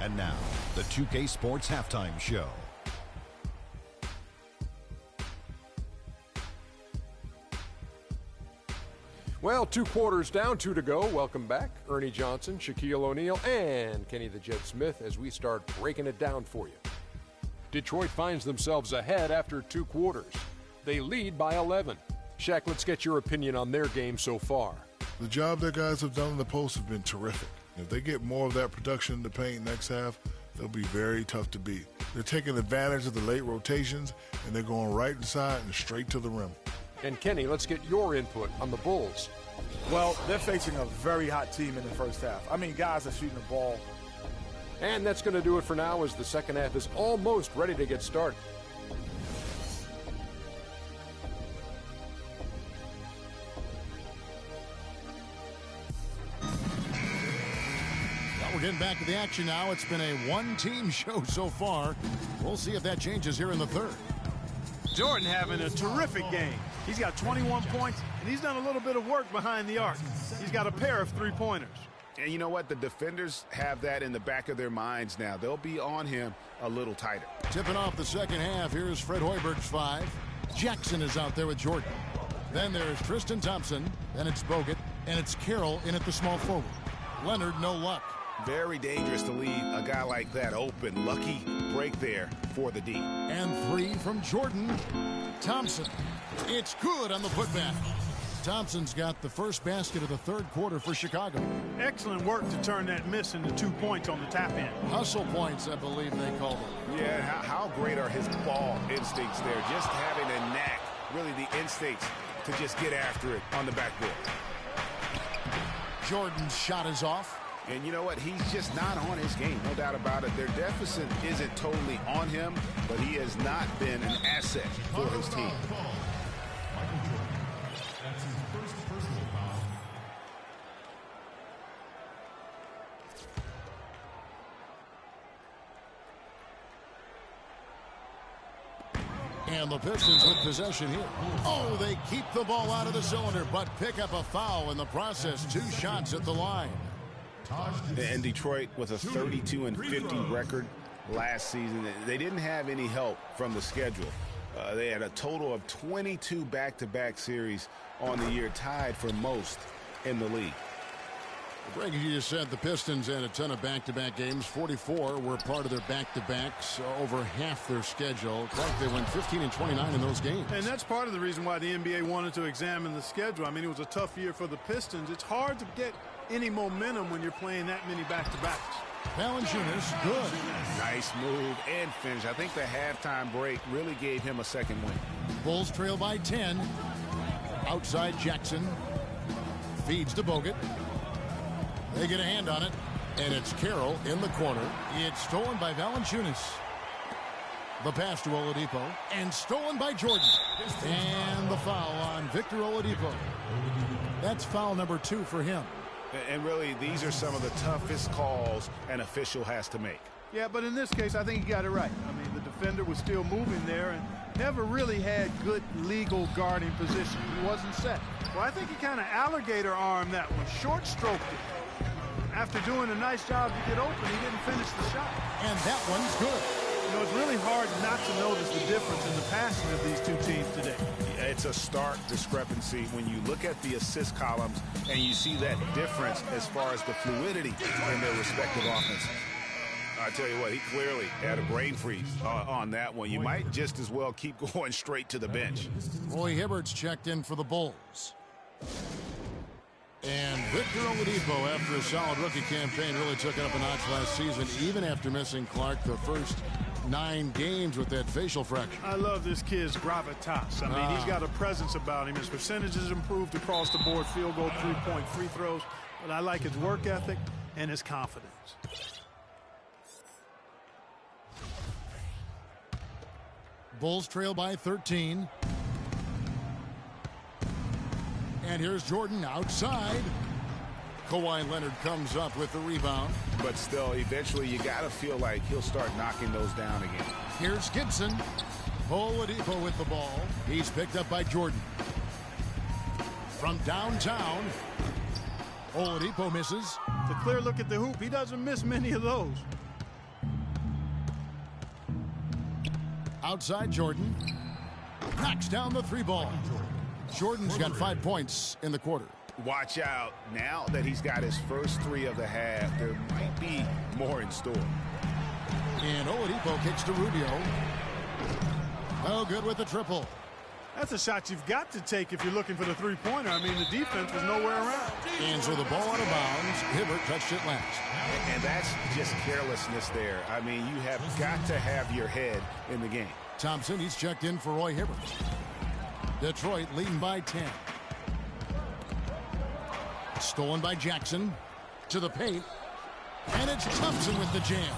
And now, the 2K Sports Halftime Show. Well, 2 quarters down, 2 to go. Welcome back. Ernie Johnson, Shaquille O'Neal, and Kenny the Jet Smith as we start breaking it down for you. Detroit finds themselves ahead after 2 quarters. They lead by 11. Shaq, let's get your opinion on their game so far. The job that guys have done in the post has been terrific. If they get more of that production in the paint next half, they'll be very tough to beat. They're taking advantage of the late rotations, and they're going right inside and straight to the rim. And Kenny, let's get your input on the Bulls. Well, they're facing a very hot team in the first half. I mean, guys are shooting the ball. And that's going to do it for now as the second half is almost ready to get started. We're getting back to the action now. It's been a one-team show so far. We'll see if that changes here in the third. Jordan having a terrific game. He's got 21 points, and he's done a little bit of work behind the arc. He's got a pair of three-pointers. And you know what? The defenders have that in the back of their minds now. They'll be on him a little tighter. Tipping off the second half, here's Fred Hoiberg's 5. Jackson is out there with Jordan. Then there's Tristan Thompson. Then it's Bogut. And it's Carroll in at the small forward. Leonard, no luck. Very dangerous to leave a guy like that open. Lucky break there for the D. And 3 from Jordan. Thompson. It's good on the putback. Thompson's got the first basket of the third quarter for Chicago. Excellent work to turn that miss into 2 points on the tap in. Hustle points, I believe they call them. Yeah, how great are his ball instincts there? Just having a knack, really the instincts to just get after it on the backboard. Jordan's shot is off. And you know what? He's just not on his game, no doubt about it. Their deficit isn't totally on him, but he has not been an asset for his team. And the Pistons with possession here. Oh, they keep the ball out of the cylinder, but pick up a foul in the process. 2 shots at the line. And Detroit with a 32-50 record last season. They didn't have any help from the schedule. They had a total of 22 back-to-back series on the year, tied for most in the league. Greg, you just said the Pistons had a ton of back-to-back games. 44 were part of their back-to-backs, over half their schedule. Clark, they went 15 and 29 in those games. And that's part of the reason why the NBA wanted to examine the schedule. I mean, it was a tough year for the Pistons. It's hard to get any momentum when you're playing that many back-to-backs. Valanciunas, good. Nice move and finish. I think the halftime break really gave him a second win. Bulls trail by 10. Outside Jackson. Feeds to Bogut. They get a hand on it, and it's Carroll in the corner. It's stolen by Valanciunas. The pass to Oladipo, and stolen by Jordan. And the foul on Victor Oladipo. That's foul number 2 for him. And really, these are some of the toughest calls an official has to make. Yeah, but in this case, I think he got it right. I mean, the defender was still moving there and never really had good legal guarding position. He wasn't set. Well, I think he kind of alligator-armed that one, short-stroked it. After doing a nice job to get open, he didn't finish the shot. And that one's good. You know, it's really hard not to notice the difference in the passing of these 2 teams today. It's a stark discrepancy when you look at the assist columns and you see that difference as far as the fluidity in their respective offenses. I tell you what, he clearly had a brain freeze on that one. You might just as well keep going straight to the bench. Roy Hibbert's checked in for the Bulls. And Victor Oladipo, after a solid rookie campaign, really took it up a notch last season, even after missing Clark the first 9 games with that facial fracture. I love this kid's gravitas. I mean, he's got a presence about him. His percentages improved across the board, field goal, 3-point free throws. But I like his work ethic and his confidence. Bulls trail by 13. And here's Jordan outside. Kawhi Leonard comes up with the rebound. But still, eventually you got to feel like he'll start knocking those down again. Here's Gibson. Oladipo with the ball. He's picked up by Jordan. From downtown, Oladipo misses. It's a clear look at the hoop. He doesn't miss many of those. Outside Jordan. Knocks down the 3 ball. Jordan's got 5 points in the quarter. Watch out. Now that he's got his first 3 of the half, there might be more in store. And Oladipo kicks to Rubio. No good with the triple. That's a shot you've got to take if you're looking for the three-pointer. I mean, the defense was nowhere around. And so the ball out of bounds. Hibbert touched it last. And that's just carelessness there. I mean, you have got to have your head in the game. Thompson, he's checked in for Roy Hibbert. Detroit leading by 10. Stolen by Jackson. To the paint. And it's Thompson with the jam.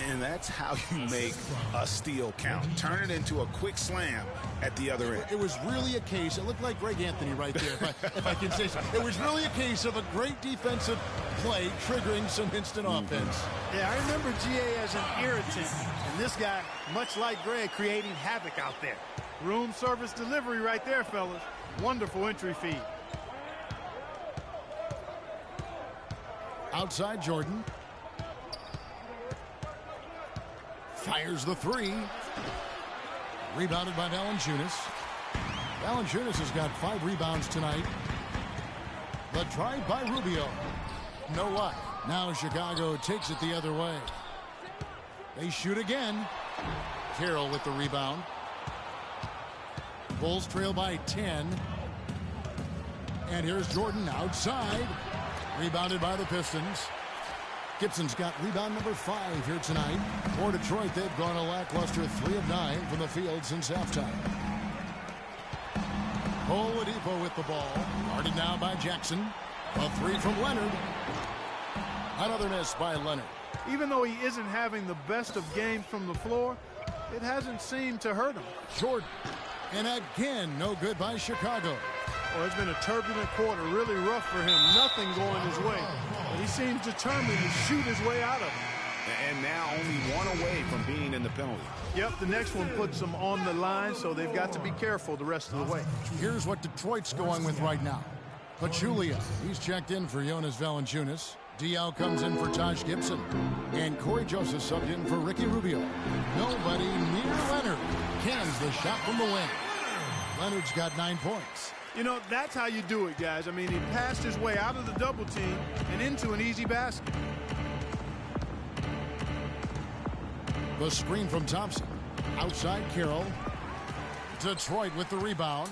And that's how you make a steal count. Turn it into a quick slam at the other end. It was really a case, it looked like Greg Anthony right there, if I can say so. It was really a case of a great defensive play triggering some instant offense. Yeah, I remember GA as an irritant. And this guy, much like Greg, creating havoc out there. Room service delivery right there, fellas. Wonderful entry feed. Outside Jordan. Fires the 3. Rebounded by Valanciunas. Valanciunas has got 5 rebounds tonight. The drive by Rubio. No luck. Now Chicago takes it the other way. They shoot again. Carroll with the rebound. Bulls trail by 10. And here's Jordan outside. Rebounded by the Pistons. Gibson's got rebound number 5 here tonight. For Detroit, they've gone a lackluster 3 of 9 from the field since halftime. Oladipo with the ball. Guarded now by Jackson. A 3 from Leonard. Another miss by Leonard. Even though he isn't having the best of games from the floor, it hasn't seemed to hurt him. Jordan. And again, no good by Chicago. Well, it's been a turbulent quarter, really rough for him. Nothing going his way. But he seems determined to shoot his way out of it. And now only 1 away from being in the penalty. Yep, the next one puts them on the line, so they've got to be careful the rest of the way. Here's what Detroit's going with right now. Pachulia, he's checked in for Jonas Valanciunas. Diaw comes in for Taj Gibson. And Corey Joseph subbed in for Ricky Rubio. Nobody near Leonard. Cans the shot from the wing. Leonard's got 9 points. You know, that's how you do it, guys. I mean, he passed his way out of the double team and into an easy basket. The screen from Thompson. Outside Carroll. Detroit with the rebound.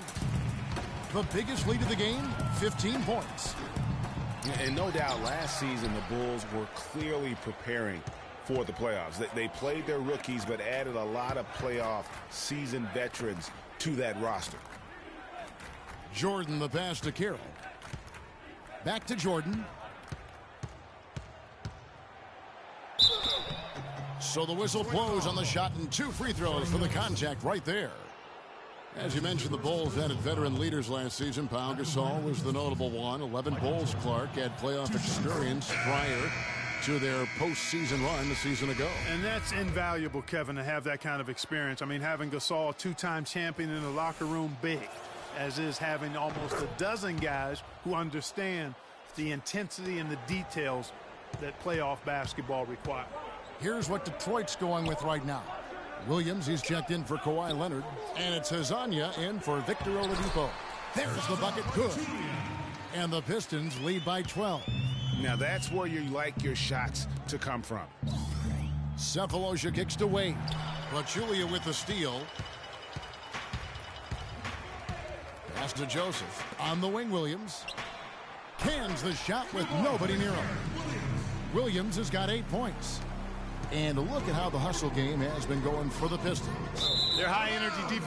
The biggest lead of the game, 15 points. And no doubt last season the Bulls were clearly preparing for the playoffs. They played their rookies but added a lot of playoff seasoned veterans to that roster. Jordan the pass to Carroll. Back to Jordan. So the whistle blows on the shot and 2 free throws for the contact right there. As you mentioned, the Bulls added veteran leaders last season. Pau Gasol was the notable one. 11 Bulls Clark had playoff experience prior to their postseason run the season ago. And that's invaluable, Kevin, to have that kind of experience. I mean, having Gasol, 2-time champion in the locker room, big. As is having almost a dozen guys who understand the intensity and the details that playoff basketball requires. Here's what Detroit's going with right now. Williams, he's checked in for Kawhi Leonard. And it's Hezonja in for Victor Oladipo. There's the bucket, good. And the Pistons lead by 12. Now that's where you like your shots to come from. Cephalosha kicks to Wade. Pachulia with the steal. Pass to Joseph. On the wing, Williams. Cans the shot with nobody near him. Williams has got 8 points. And look at how the hustle game has been going for the Pistons. Their high-energy defense